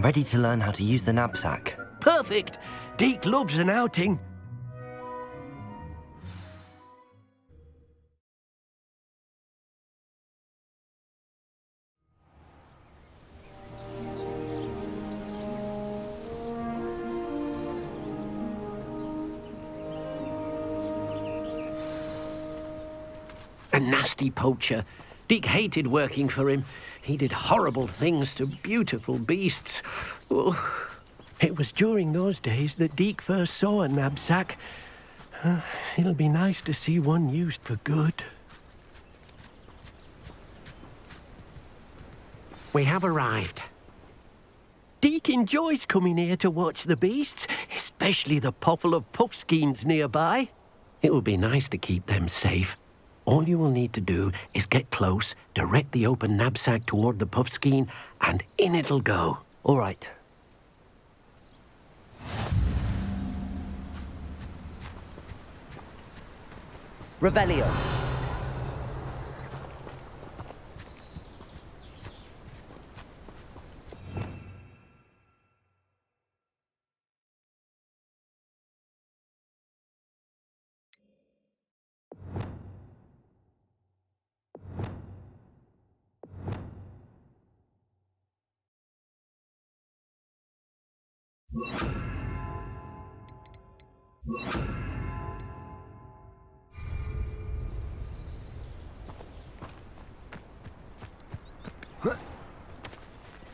ready to learn how to use the knapsack. Perfect! Deke loves an outing. A nasty poacher. Deke hated working for him. He did horrible things to beautiful beasts. Oh. It was during those days that Deke first saw a knapsack. It'll be nice to see one used for good. We have arrived. Deke enjoys coming here to watch the beasts, especially the potful of puffskeins nearby. It will be nice to keep them safe. All you will need to do is get close, direct the open knapsack toward the puffskein, and in it'll go. All right. Revelio.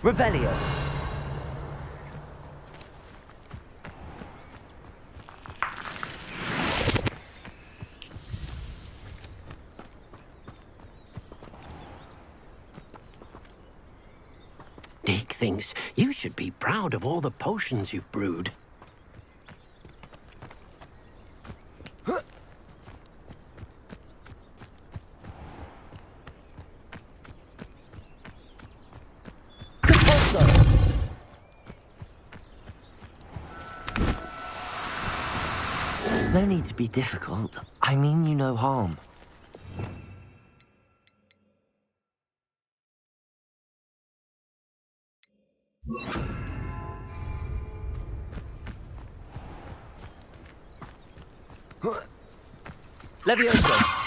Revelio. Deke thinks you should be proud of all the potions you've brewed. No need to be difficult. I mean you no harm. Levioso.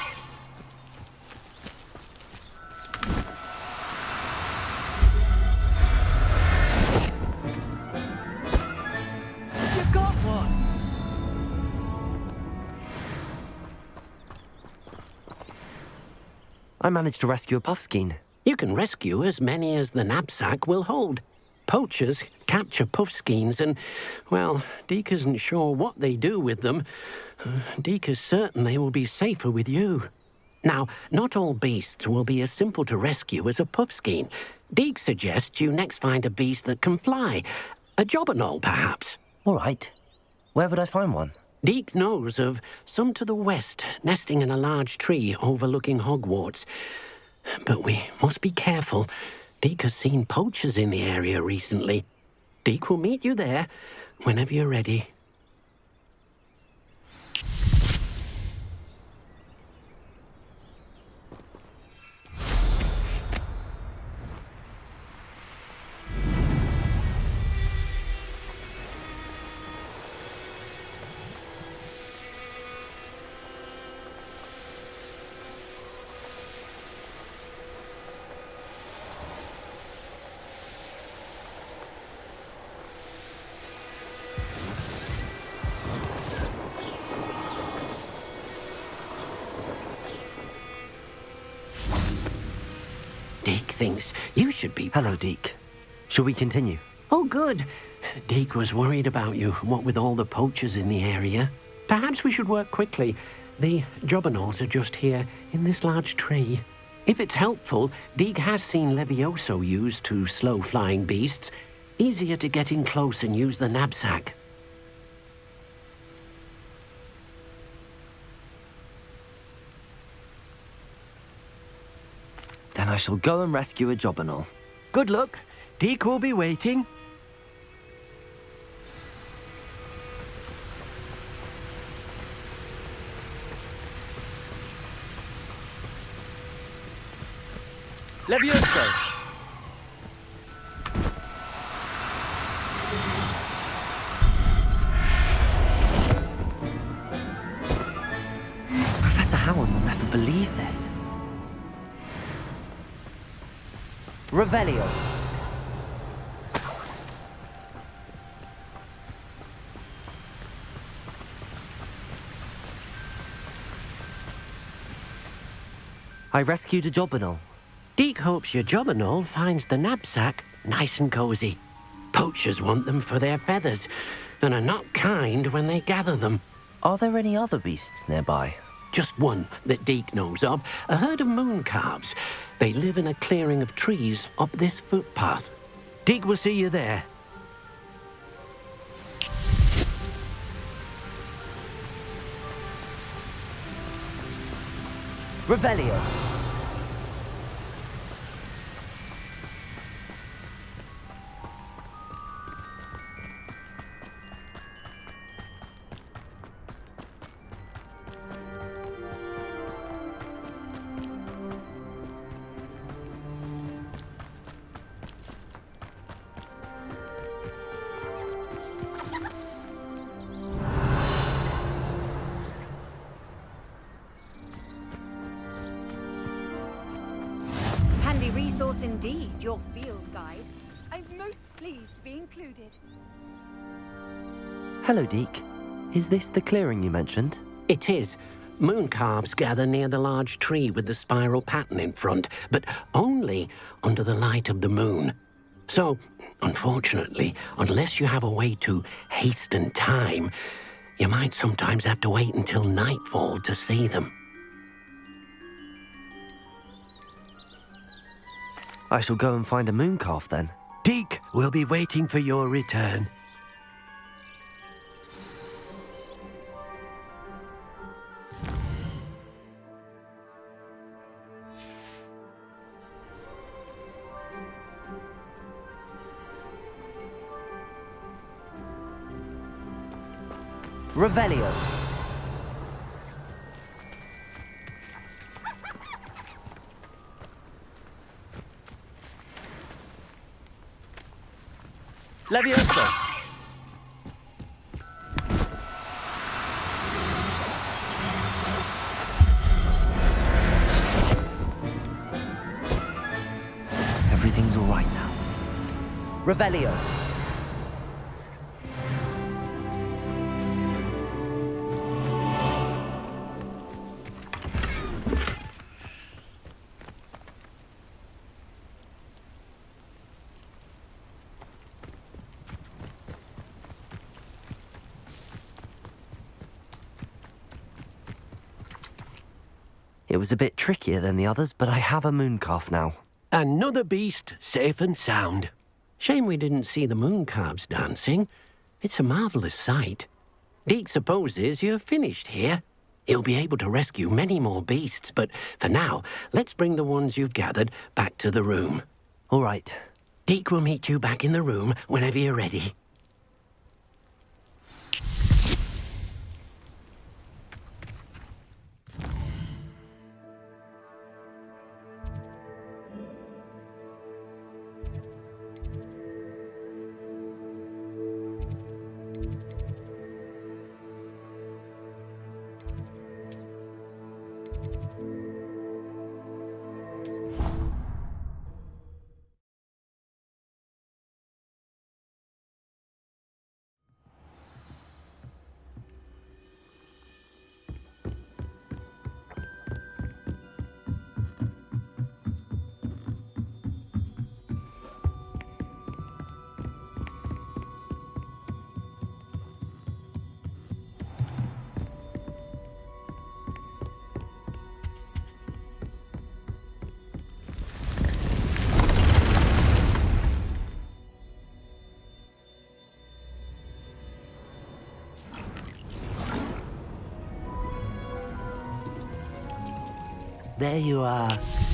I managed to rescue a puffskein. You can rescue as many as the knapsack will hold. Poachers capture puffskeins and, well, Deke isn't sure what they do with them. Deke is certain they will be safer with you. Now, not all beasts will be as simple to rescue as a puffskein. Deke suggests you next find a beast that can fly. A jobberknoll, perhaps. All right. Where would I find one? Deke knows of some to the west, nesting in a large tree overlooking Hogwarts. But we must be careful. Deke has seen poachers in the area recently. Deke will meet you there whenever you're ready. Deke thinks you should be... Hello, Deke. Shall we continue? Oh, good. Deke was worried about you, what with all the poachers in the area. Perhaps we should work quickly. The jobberknolls are just here, in this large tree. If it's helpful, Deke has seen Levioso used to slow flying beasts. Easier to get in close and use the knapsack. Then I shall go and rescue a jobberknoll. Good luck. Deke will be waiting. Levioso! believe this. Revelio. I rescued a Jobberknoll. Deke hopes your Jobberknoll finds the knapsack nice and cozy. Poachers want them for their feathers, and are not kind when they gather them. Are there any other beasts nearby? Just one that Deke knows of, a herd of moon calves. They live in a clearing of trees up this footpath. Deke will see you there. Revelio. Handy resource indeed, your field guide. I'm most pleased to be included. Hello, Deke. Is this the clearing you mentioned? It is. Moon calves gather near the large tree with the spiral pattern in front, but only under the light of the moon. So, unfortunately, unless you have a way to hasten time, you might sometimes have to wait until nightfall to see them. I shall go and find a moon calf then. Deke will be waiting for your return. Revelio. Leviosa. Everything's all right now. Revelio. It was a bit trickier than the others, but I have a moon calf now. Another beast safe and sound. Shame we didn't see the moon calves dancing. It's a marvellous sight. Deke supposes you're finished here. He'll be able to rescue many more beasts, but for now, let's bring the ones you've gathered back to the room. All right. Deke will meet you back in the room whenever you're ready. There you are.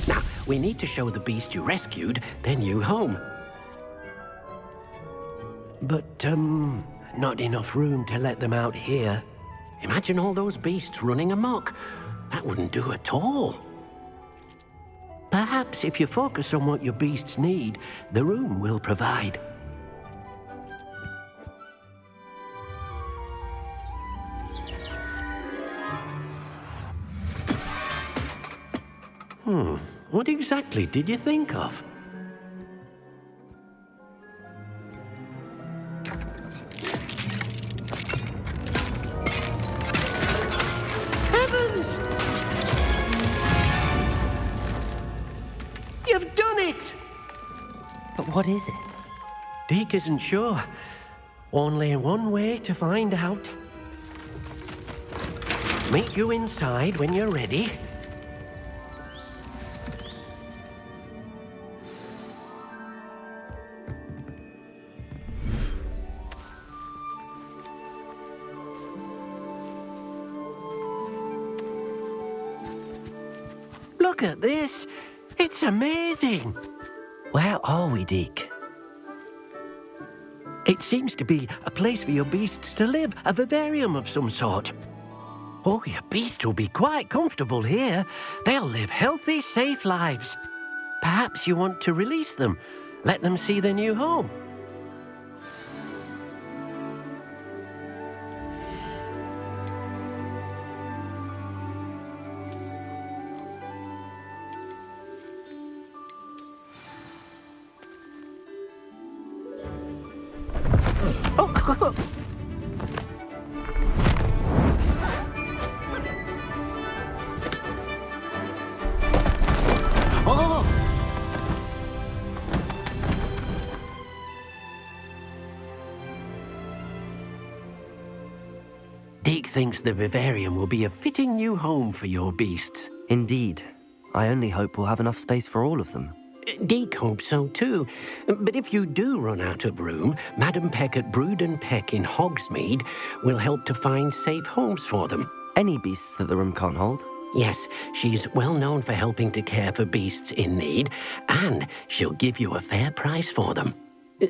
Now, we need to show the beast you rescued their new home. But, not enough room to let them out here. Imagine all those beasts running amok. That wouldn't do at all. Perhaps if you focus on what your beasts need, the room will provide. What exactly did you think of? Heavens! You've done it! But what is it? Deke isn't sure. Only one way to find out. Meet you inside when you're ready. Look at this. It's amazing. Where are we, Deke? It seems to be a place for your beasts to live, a vivarium of some sort. Oh, your beasts will be quite comfortable here. They'll live healthy, safe lives. Perhaps you want to release them, let them see their new home. Deke thinks the vivarium will be a fitting new home for your beasts. Indeed. I only hope we'll have enough space for all of them. Deke hopes so too. But if you do run out of room, Madam Peck at Brood and Peck in Hogsmeade will help to find safe homes for them. Any beasts that the room can't hold? Yes, she's well known for helping to care for beasts in need, and she'll give you a fair price for them.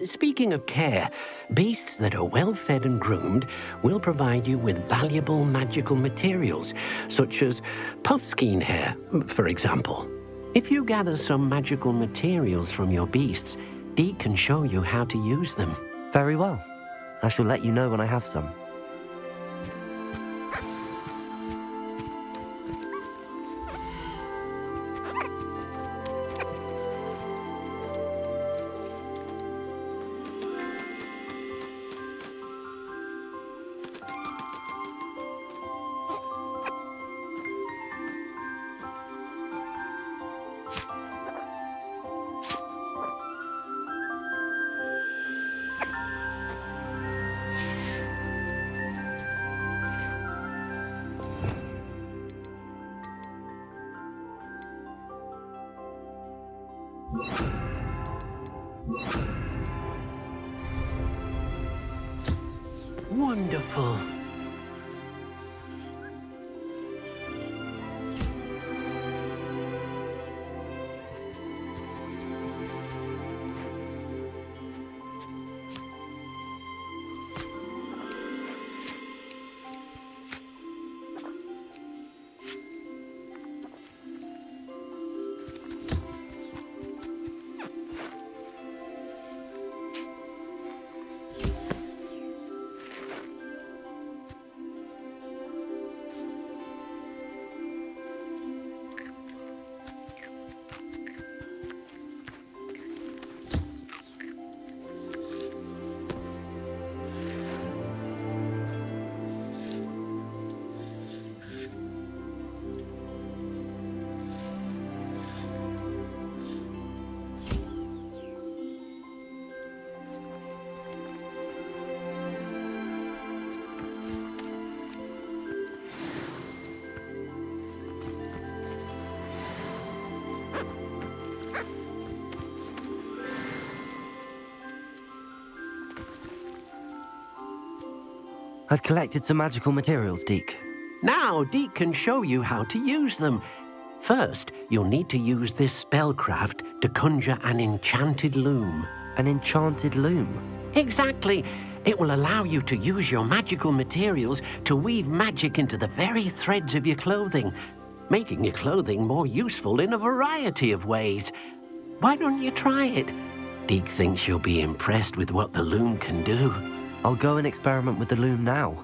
Speaking of care, beasts that are well fed and groomed will provide you with valuable magical materials, such as puffskein hair, for example. If you gather some magical materials from your beasts, Deke can show you how to use them. Very well. I shall let you know when I have some. Wonderful. I've collected some magical materials, Deke. Now Deke can show you how to use them. First, you'll need to use this spellcraft to conjure an enchanted loom. An enchanted loom? Exactly. It will allow you to use your magical materials to weave magic into the very threads of your clothing, making your clothing more useful in a variety of ways. Why don't you try it? Deke thinks you'll be impressed with what the loom can do. I'll go and experiment with the loom now.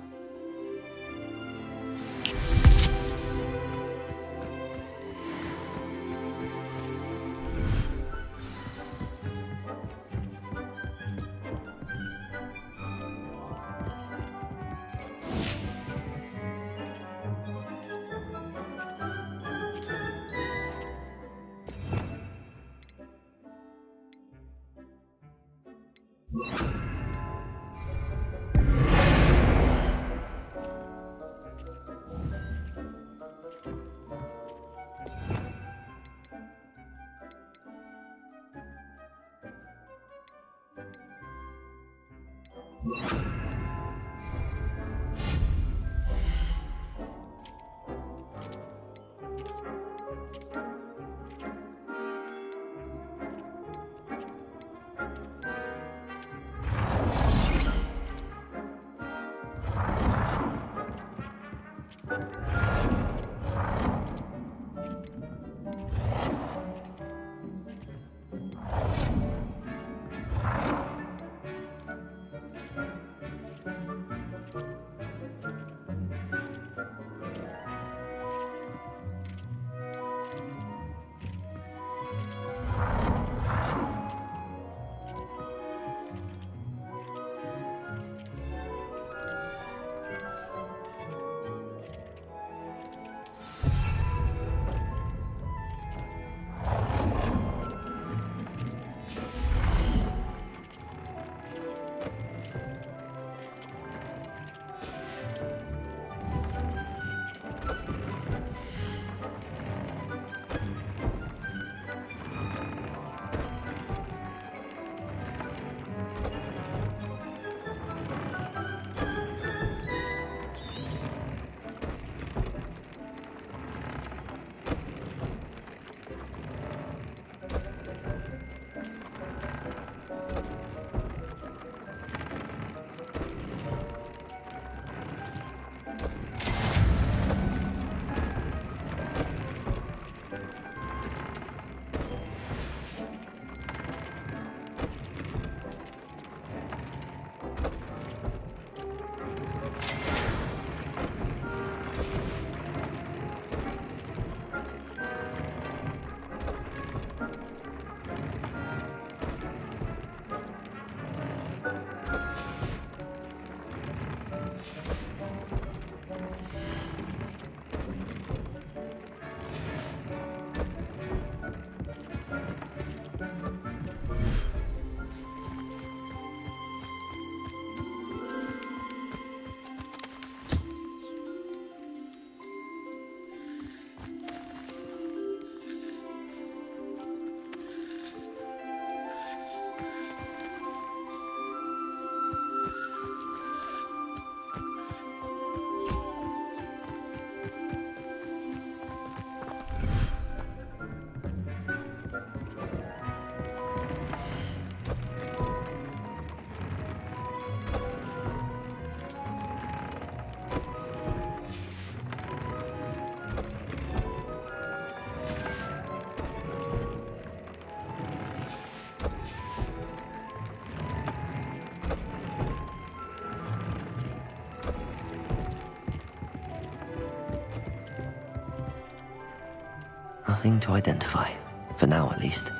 nothing to identify. For now, at least.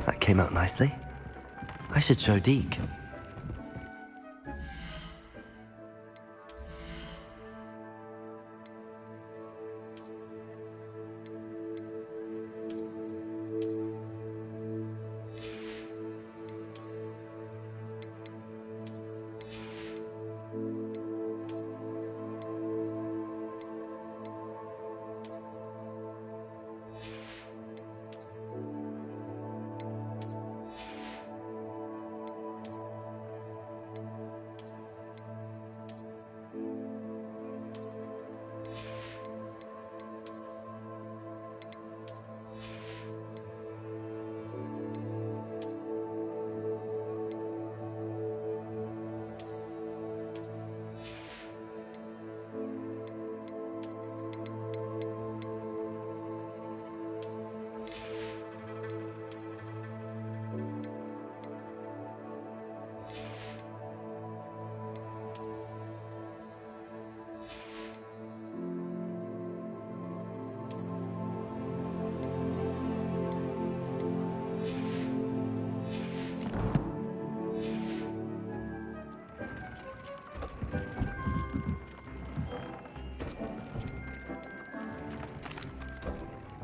That came out nicely. I should show Deke.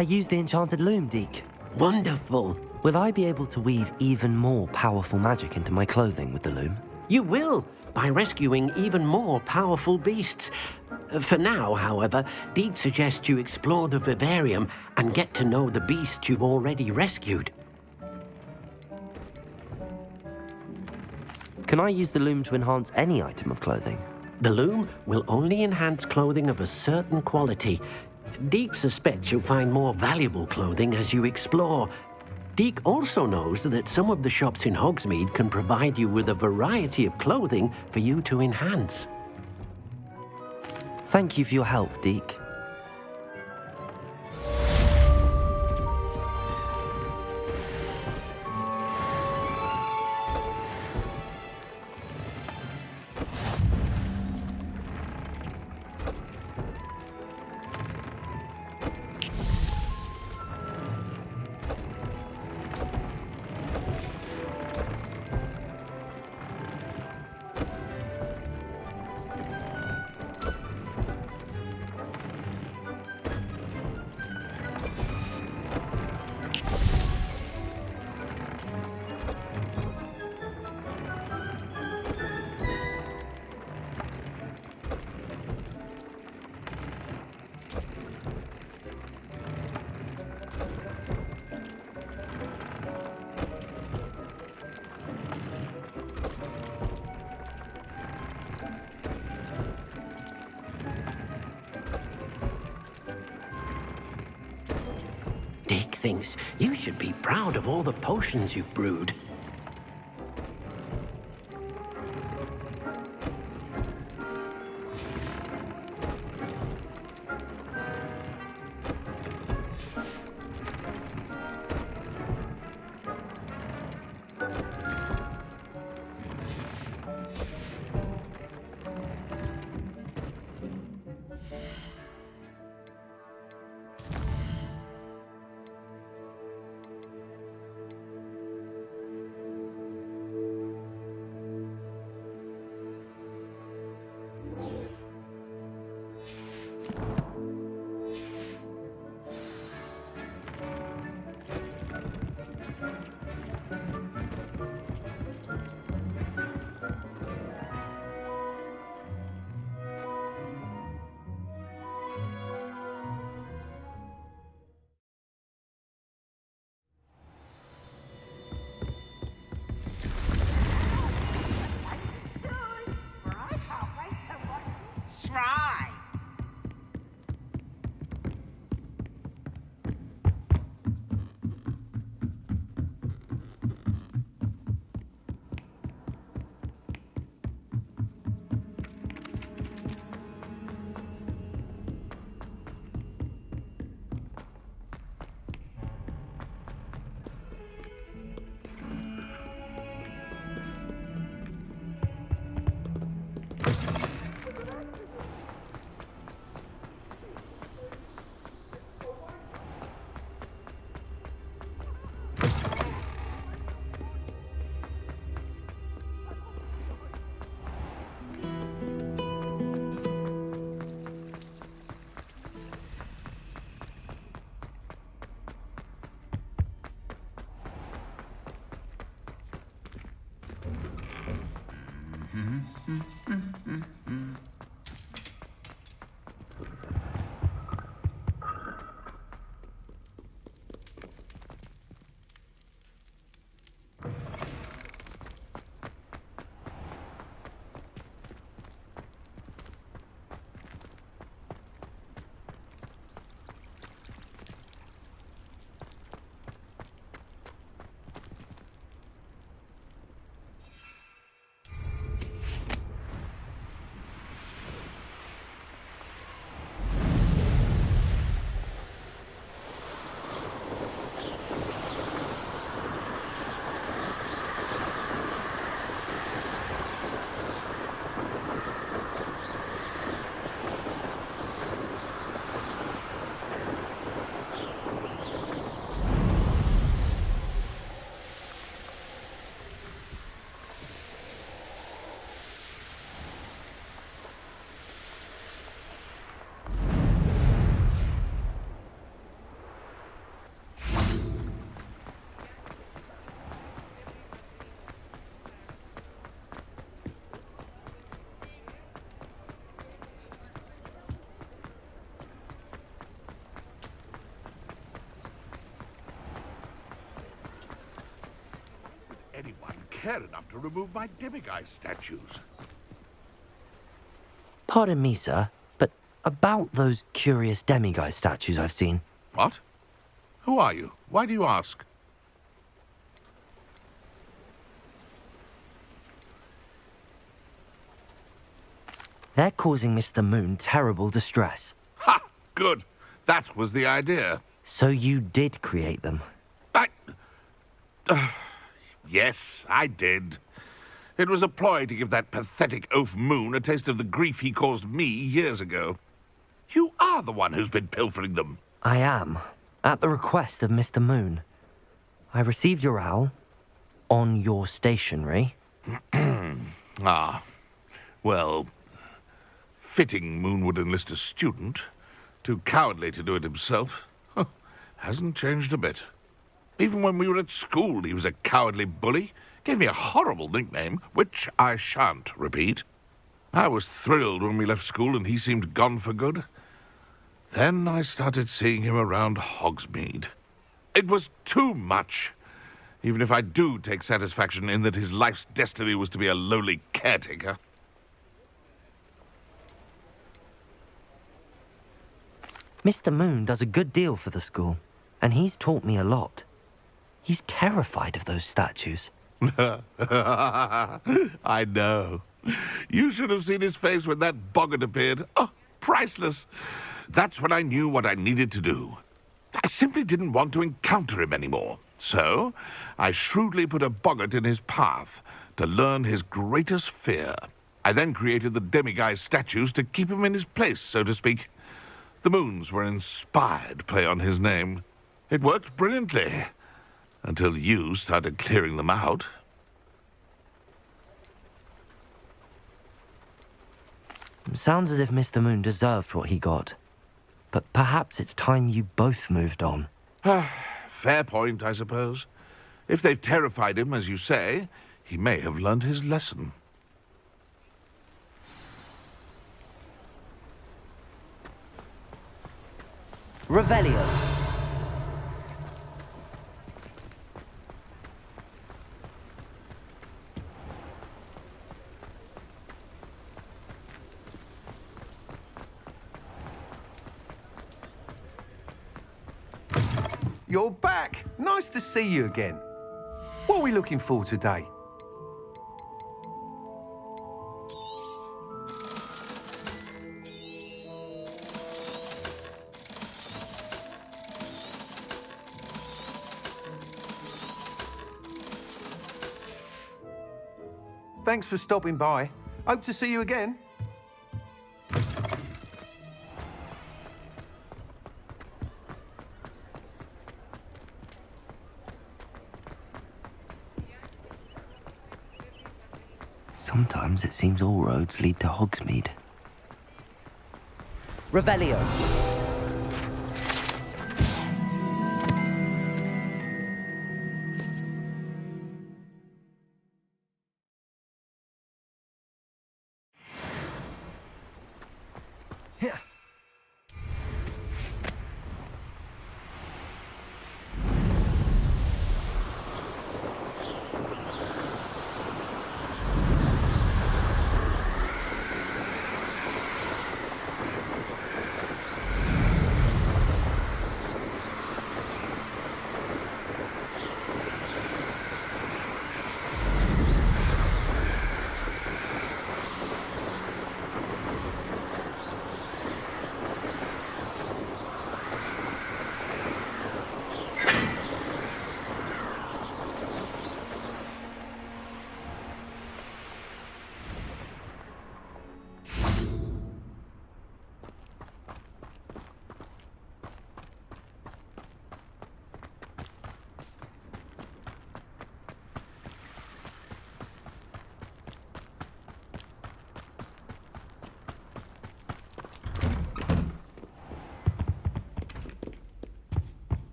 I used the enchanted loom, Deke. Wonderful. Will I be able to weave even more powerful magic into my clothing with the loom? You will, by rescuing even more powerful beasts. For now, however, Deke suggests you explore the vivarium and get to know the beasts you've already rescued. Can I use the loom to enhance any item of clothing? The loom will only enhance clothing of a certain quality. Deke suspects you'll find more valuable clothing as you explore. Deke also knows that some of the shops in Hogsmeade can provide you with a variety of clothing for you to enhance. Thank you for your help, Deke. Deke thinks you should be proud of all the potions you've brewed. anyone care enough to remove my demiguise statues? Pardon me, sir, but about those curious demiguise statues I've seen. What? Who are you? Why do you ask? They're causing Mr. Moon terrible distress. Ha! Good. That was the idea. So you did create them? Yes, I did. It was a ploy to give that pathetic oaf Moon a taste of the grief he caused me years ago. You are the one who's been pilfering them. I am, at the request of Mr. Moon. I received your owl on your stationery. Ah, well, fitting Moon would enlist a student. Too cowardly to do it himself. Hasn't changed a bit. Even when we were at school, he was a cowardly bully. Gave me a horrible nickname, which I shan't repeat. I was thrilled when we left school and he seemed gone for good. Then I started seeing him around Hogsmeade. It was too much. Even if I do take satisfaction in that his life's destiny was to be a lowly caretaker. Mr. Moon does a good deal for the school, and he's taught me a lot. He's terrified of those statues. I know. You should have seen his face when that boggart appeared. Oh, priceless. That's when I knew what I needed to do. I simply didn't want to encounter him anymore. So, I shrewdly put a boggart in his path to learn his greatest fear. I then created the demiguise statues to keep him in his place, so to speak. The moons were an inspired play on his name. It worked brilliantly. Until you started clearing them out. Sounds as if Mr. Moon deserved what he got. But perhaps it's time you both moved on. Fair point, I suppose. If they've terrified him, as you say, he may have learned his lesson. Revelio. You're back. Nice to see you again. What are we looking for today? Thanks for stopping by. Hope to see you again. Sometimes it seems all roads lead to Hogsmeade. Revelio.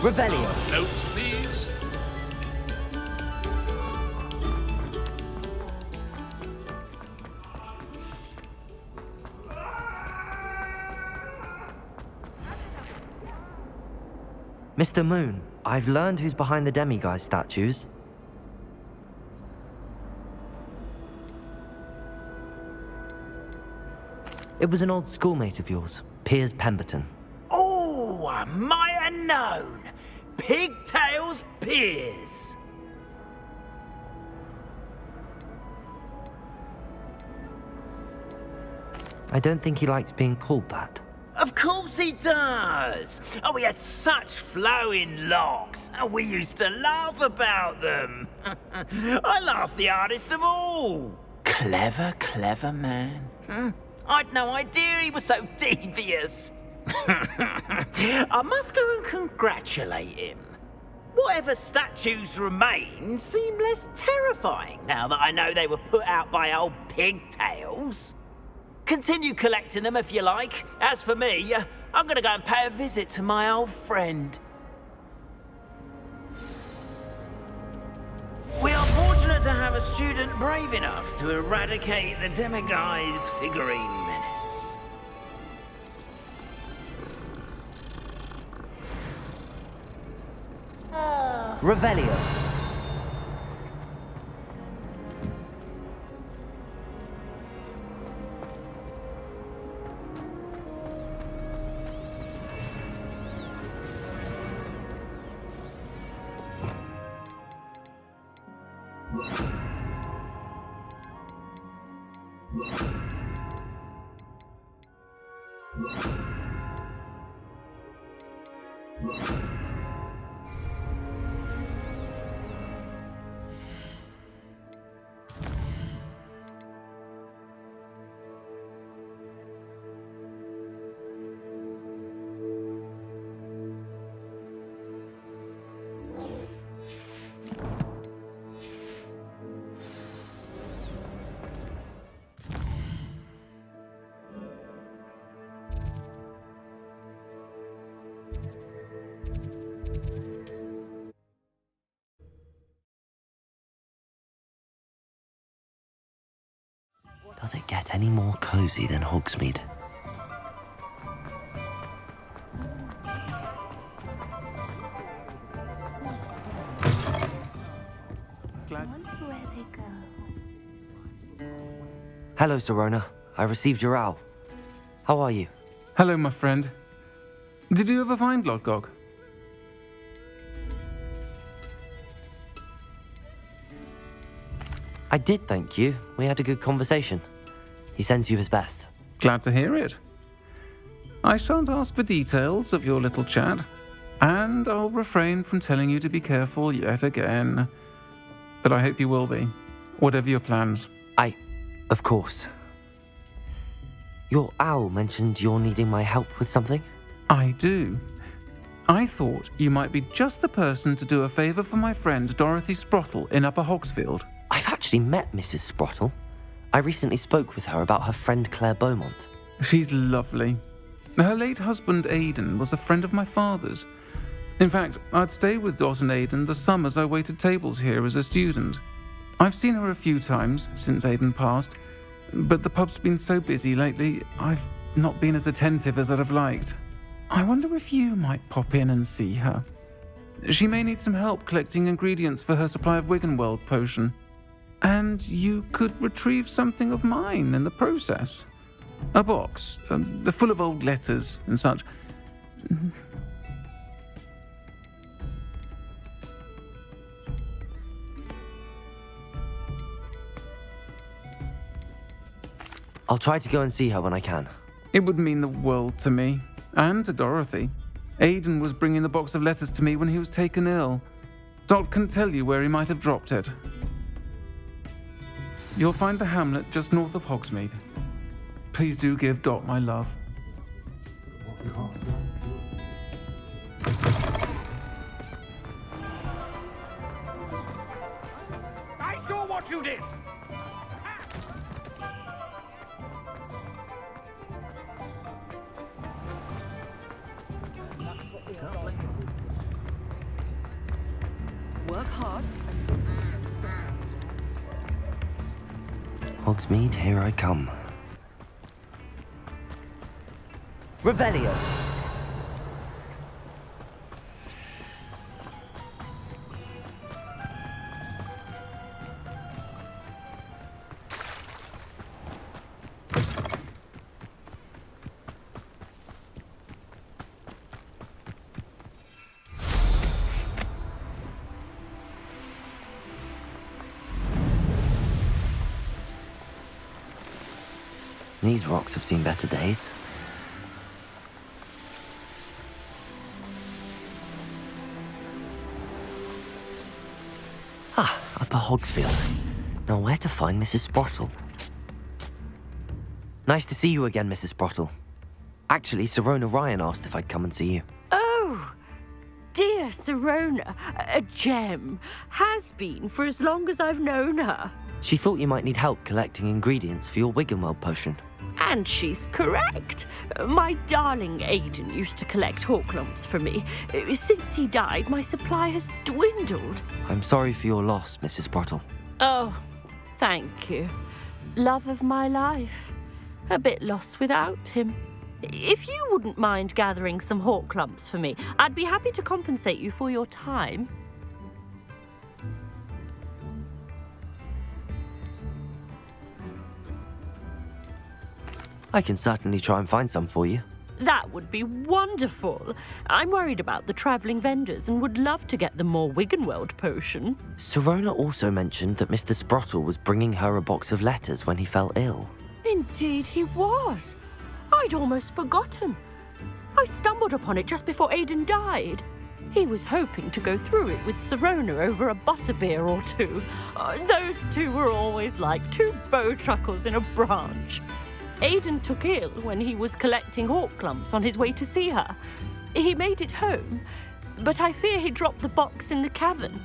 Revelio. Notes, please. Mr. Moon, I've learned who's behind the demiguise statues. It was an old schoolmate of yours, Piers Pemberton. Oh, I might have known. Pigtails Piers. I don't think he likes being called that. Of course he does. Oh, he had such flowing locks, and we used to laugh about them. I laughed the hardest of all. Clever, clever man. I'd no idea he was so devious. I must go and congratulate him. Whatever statues remain seem less terrifying now that I know they were put out by old pigtails. Continue collecting them if you like. As for me, I'm gonna go and pay a visit to my old friend. We are fortunate to have a student brave enough to eradicate the demiguise figurine menace. Revelio. Does it get any more cozy than Hogsmeade? Hello, Serona. I received your owl. How are you? Hello, my friend. Did you ever find Lodgok? I did, thank you. We had a good conversation. He sends you his best. Glad to hear it. I shan't ask for details of your little chat, and I'll refrain from telling you to be careful yet again. But I hope you will be, whatever your plans. Of course. Your owl mentioned you're needing my help with something? I do. I thought you might be just the person to do a favour for my friend Dorothy Sprottle in Upper Hogsfield. I've actually met Mrs. Sprottle. I recently spoke with her about her friend Claire Beaumont. She's lovely. Her late husband Aidan was a friend of my father's. In fact, I'd stayed with Dot and Aidan the summers I waited tables here as a student. I've seen her a few times since Aidan passed, but the pub's been so busy lately, I've not been as attentive as I'd have liked. I wonder if you might pop in and see her. She may need some help collecting ingredients for her supply of Wiggenweld potion. And you could retrieve something of mine in the process. A box, full of old letters and such. I'll try to go and see her when I can. It would mean the world to me, and to Dorothy. Aidan was bringing the box of letters to me when he was taken ill. Dot can tell you where he might have dropped it. You'll find the hamlet just north of Hogsmeade. Please do give Dot my love. I saw what you did! Work hard. Hogsmeade, here I come. Revelio. These rocks have seen better days. Ah, Upper Hogsfield. Now where to find Mrs. Sprottle? Nice to see you again, Mrs. Sprottle. Actually, Sirona Ryan asked if I'd come and see you. Oh, dear Sirona, a gem. Has been for as long as I've known her. She thought you might need help collecting ingredients for your Wiggenweld potion. And she's correct. My darling Aiden used to collect Horklumps for me. Since he died, my supply has dwindled. I'm sorry for your loss, Mrs. Sprottle. Oh, thank you. Love of my life. A bit lost without him. If you wouldn't mind gathering some Horklumps for me, I'd be happy to compensate you for your time. I can certainly try and find some for you. That would be wonderful. I'm worried about the travelling vendors and would love to get them more Wiggenweld potion. Sirona also mentioned that Mr. Sprottle was bringing her a box of letters when he fell ill. Indeed he was. I'd almost forgotten. I stumbled upon it just before Aiden died. He was hoping to go through it with Sirona over a butterbeer or two. Those two were always like two bowtruckles in a branch. Aiden took ill when he was collecting Horklumps on his way to see her. He made it home, but I fear he dropped the box in the cavern.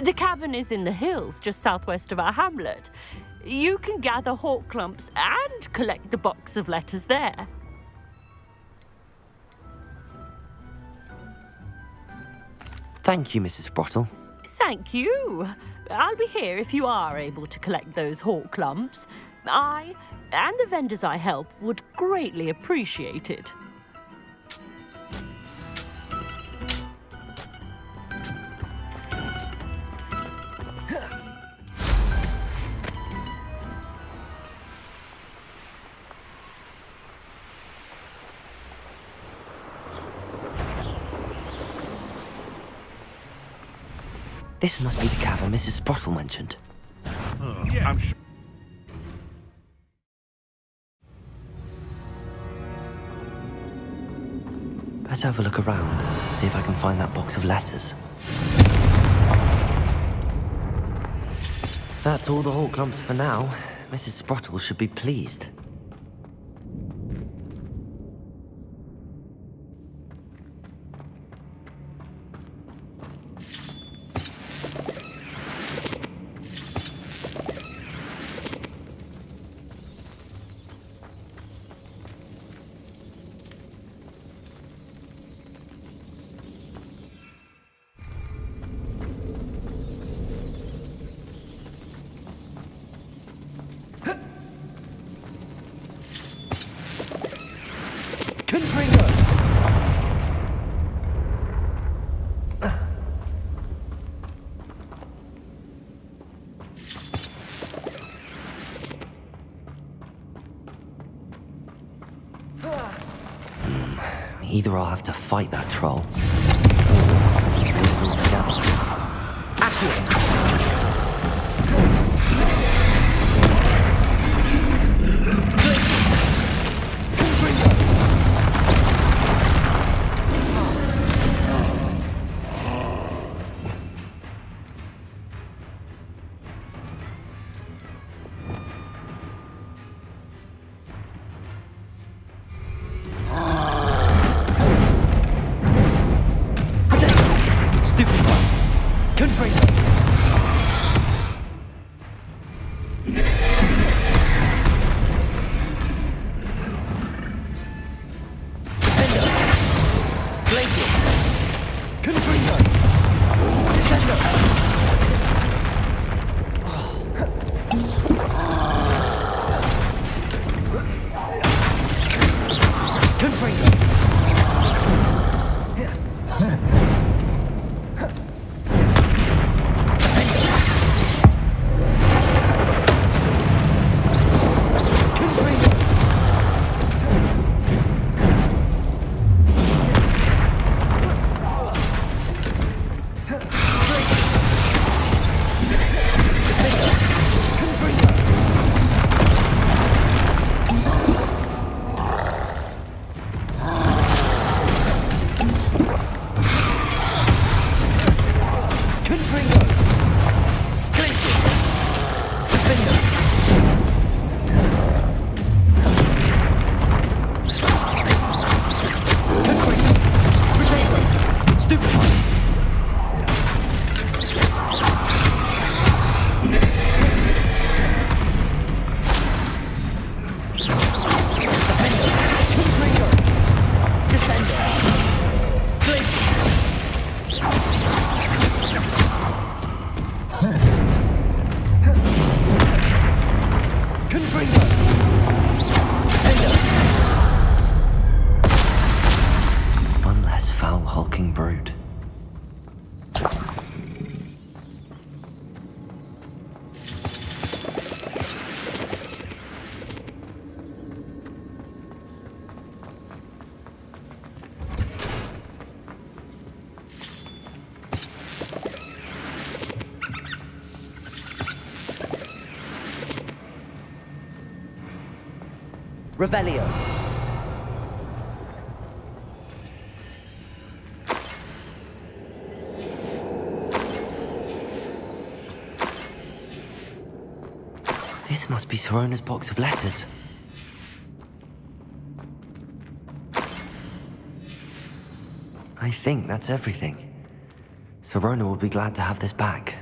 The cavern is in the hills just southwest of our hamlet. You can gather Horklumps and collect the box of letters there. Thank you, Mrs. Sprottle. Thank you. I'll be here if you are able to collect those Horklumps. I and the vendors I help would greatly appreciate it. This must be the cavern Mrs. Sprottle mentioned. I'm sure. Better have a look around, see if I can find that box of letters. That's all the Horklumps for now. Mrs. Sprottle should be pleased. Either I'll have to fight that troll, or we'll all together. Stupid. One less foul, hulking brute. Revelio. This must be Sirona's box of letters. I think that's everything. Sirona will be glad to have this back.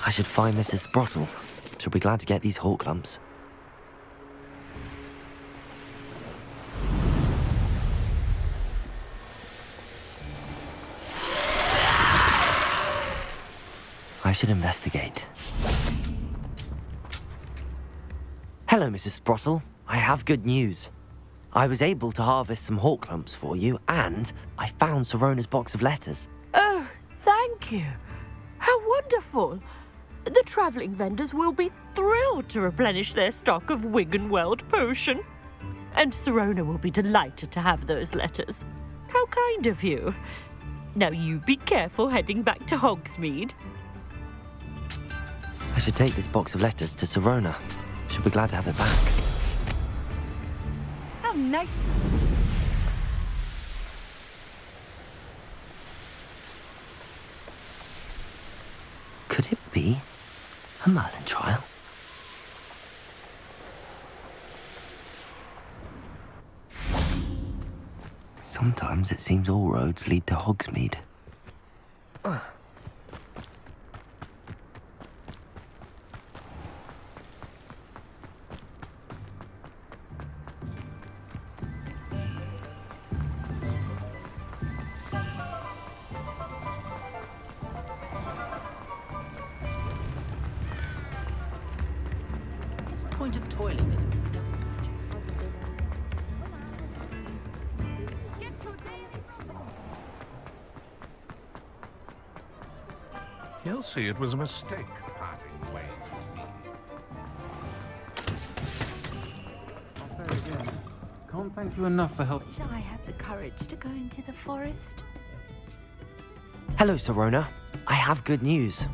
I should find Mrs. Sprottle. She'll be glad to get these hawk lumps. I should investigate. Hello, Mrs. Sprottle. I have good news. I was able to harvest some hawk lumps for you, and I found Sirona's box of letters. Oh, thank you. How wonderful. The travelling vendors will be thrilled to replenish their stock of Wiggenweld potion. And Sirona will be delighted to have those letters. How kind of you. Now you be careful heading back to Hogsmeade. I should take this box of letters to Sirona. She'll be glad to have it back. How nice. Could it be a Merlin trial? Sometimes it seems all roads lead to Hogsmeade. Point of toilet. He'll see it was a mistake parting ways with me. Can't thank you enough for help. Shall I have the courage to go into the forest? Hello, Sirona. I have good news.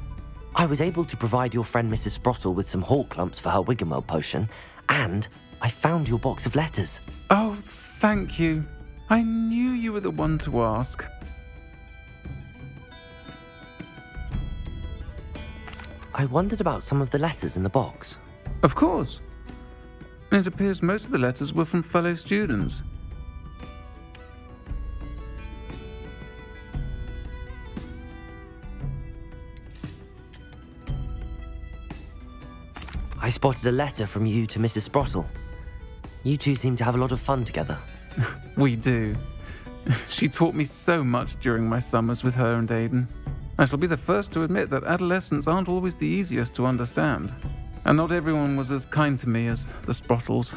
I was able to provide your friend Mrs. Sprottle with some hawk lumps for her Wiggenweld potion, and I found your box of letters. Oh, thank you. I knew you were the one to ask. I wondered about some of the letters in the box. Of course. It appears most of the letters were from fellow students. I spotted a letter from you to Mrs. Sprottle. You two seem to have a lot of fun together. We do. She taught me so much during my summers with her and Aiden. I shall be the first to admit that adolescents aren't always the easiest to understand. And not everyone was as kind to me as the Sprottles.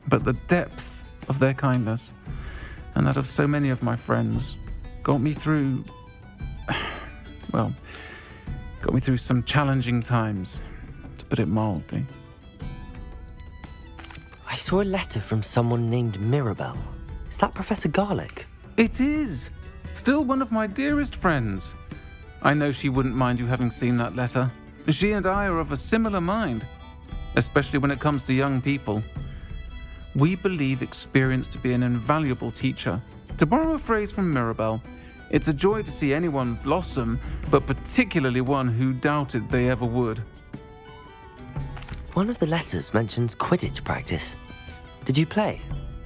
But the depth of their kindness, and that of so many of my friends, got me through... well, got me through some challenging times, to put it mildly. I saw a letter from someone named Mirabelle. Is that Professor Garlick? It is! Still one of my dearest friends. I know she wouldn't mind you having seen that letter. She and I are of a similar mind, especially when it comes to young people. We believe experience to be an invaluable teacher. To borrow a phrase from Mirabelle, it's a joy to see anyone blossom, but particularly one who doubted they ever would. One of the letters mentions Quidditch practice. Did you play?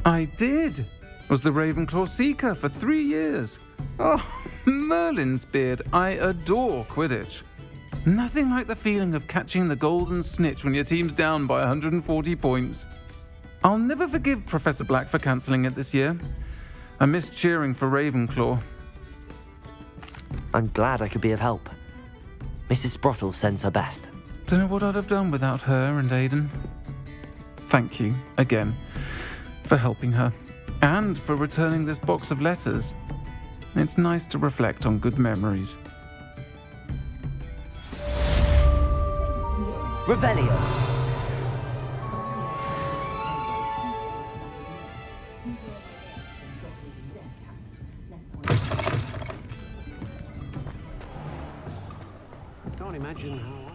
I did. Was the Ravenclaw Seeker for 3 years. Oh, Merlin's beard, I adore Quidditch. Nothing like the feeling of catching the golden snitch when your team's down by 140 points. I'll never forgive Professor Black for cancelling it this year. I missed cheering for Ravenclaw. I'm glad I could be of help. Mrs. Sprottle sends her best. Don't know what I'd have done without her and Aidan. Thank you, again, for helping her, and for returning this box of letters. It's nice to reflect on good memories. Revelio. I can't imagine how